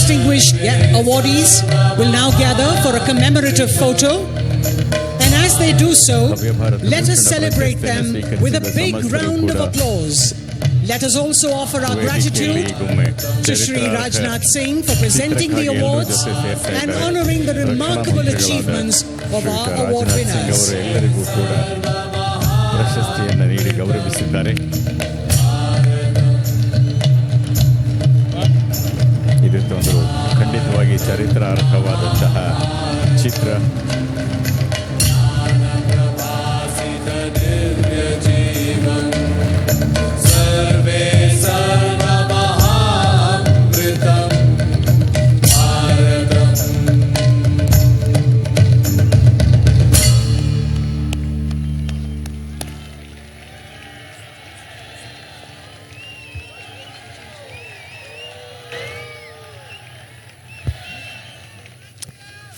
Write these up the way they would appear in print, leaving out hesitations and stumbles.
distinguished awardees will now gather for a commemorative photo. And as they do so, let us celebrate them with a big round of applause. Let us also offer our gratitude to Shri Rajnath Singh for presenting the awards and honoring the remarkable achievements of our award winners. ಪ್ರಶಸ್ತಿಯನ್ನು ನೀಡಿ ಗೌರವಿಸಿದ್ದಾರೆ. ಇದೊಂದು ಖಂಡಿತವಾಗಿ ಚರಿತ್ರಾರ್ಹವಾದಂತಹ ಚಿತ್ರ.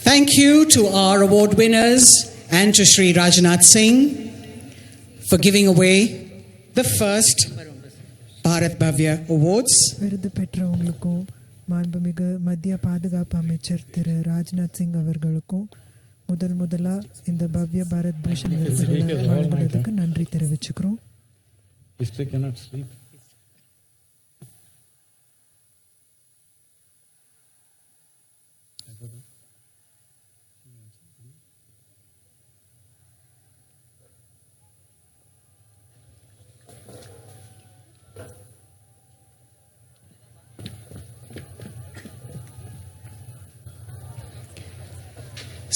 Thank you to our award winners and to Shri Rajnath Singh for giving away the first Bharat Bhavya Awards. விருது பெற்றவங்களுக்கும் மாண்புமிகு மத்திய பாதுகாப்பு அமைச்சர் திரு ராஜ்நாத் சிங் அவர்களுக்கும் முதலா இந்த பவ்ய பாரத் பூஷன் விருதுகளை வழங்குனதுக்கு நன்றி தெரிவிச்சுக்கிறோம்.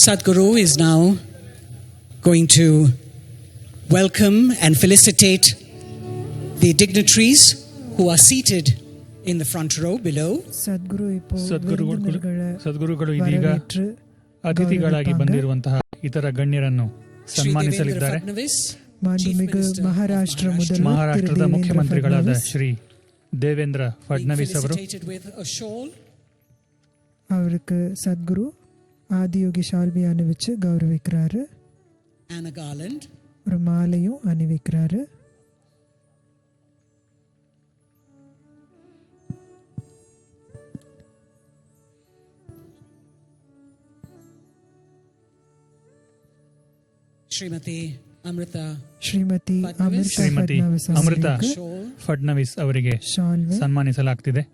Sadhguru is now going to welcome and felicitate the dignitaries who are seated in the front row below. ಸದ್ಗುರುಗಳು ಇದೀಗ ಅತಿಥಿಗಳಾಗಿ ಬಂದಿರುವಂತಹ ಇತರ ಗಣ್ಯರನ್ನು ಸನ್ಮಾನಿಸಲಿದ್ದಾರೆ. ಮಹಾರಾಷ್ಟ್ರದ ಮುಖ್ಯಮಂತ್ರಿಗಳಾದ ಶ್ರೀ ದೇವೇಂದ್ರ ಫಡ್ನವೀಸ್ ಅವರು அவருக்கு சத்குரு ஆதியோகி ஷால்வி அணிவிச்சு கௌரவிக்கிறாரு. ஒரு மாலையும் அணிவிக்கிறாரு. ಶ್ರೀಮತಿ ಅಮೃತಾ ಫಡ್ನವೀಸ್ ಅವರಿಗೆ ಸನ್ಮಾನಿಸಲಾಗ್ತಿದೆ.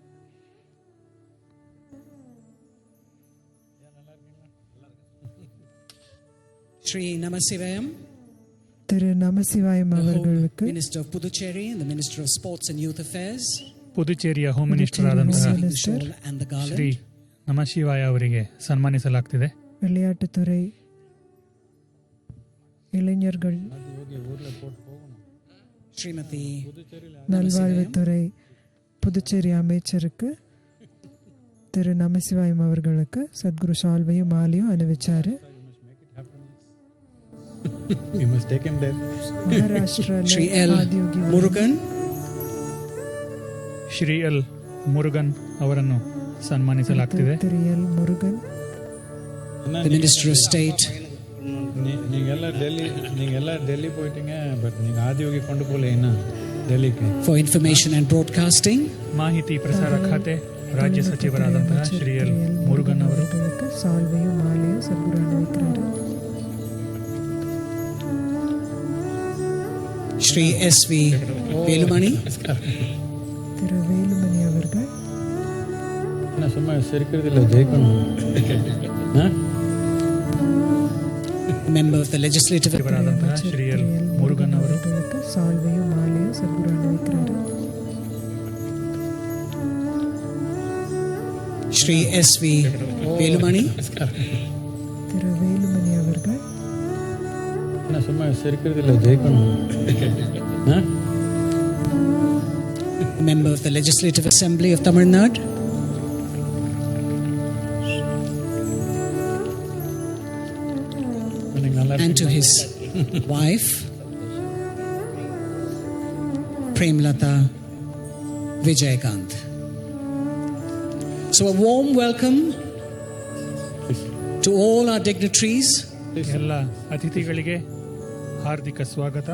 Shri Namasivayam, திரு நமசிவாயம் அவர்களுக்கு Minister of Puducherry and the Minister of Sports and Youth Affairs, ಪುದುಚೇರಿಯ ಹೋಮ್ ಮಿನಿಸ್ಟರ್ ಆದಂತಹ ಶ್ರೀ ನಮಶಿವಾಯ ಅವರಿಗೆ ಸನ್ಮಾನಿಸಲಾಗ್ತಿದೆ. விளையாட்டுத்துறை, இளைஞர்கள், ಶ್ರೀಮತಿ நல்வாழ்வுத்துறை புதுச்சேரி அமைச்சருக்கு திரு நமசிவாயம் அவர்களுக்கு சத்குரு ஷால்வையும் மாலையும் அணிவிச்சாரு. You must take him there. Shri L. Murugan, Shri L Murugan ಅವರನ್ನು ಸನ್ಮಾನಿಸಲಾಗ್ತಿದೆ. the Minister of State. நீங்கெல்லாம் டெல்லி போயிட்டீங்க, பட் நீங்க ஆதியோಗಿ ಕೊಂಡು போಲೇನಾ ಡೆಲ್ಲಿಗೆ. For Information and Broadcasting, ಮಾಹಿತಿ ಪ್ರಸಾರ ಖಾತೆ ರಾಜ್ಯ ಸಚಿವರಾದಂತಹ ಶ್ರೀ ಎಲ್ ಮುರುಗನ್ ಅವರು ಸಾಲ್ವೆಯು ಮಾಲೆಯು ಸದ್ಗುರು ಅಣಿವಿಕ್கிறாரு. Shri S.V. Velumani, திரு வேலுமணி அவர்கள் நான் சும்மா சிரிக்கிறதில்ல, ஜெயிக்கணும். Member of the Legislative Shri L Murugan ಅವರು ಸಾಲ್ವೆಯು ಮಾಲೆಯು ಸದ್ಗುರು ಅಣಿವಿಕ್கிறாரு. Shri S.V. Velumani, திரு வேலுமணி அவர்கள் நான் சும்மா சிரிக்கிறதில்ல, ஜெயிக்கணும். Member of the Legislative Assembly of Tamil Nadu, and to his wife, Premlata Vijaykanth. So a warm welcome to all our dignitaries. ಎಲ್ಲ ಅತಿಥಿಗಳಿಗೆ ಹಾರ್ದಿಕ ಸ್ವಾಗತ.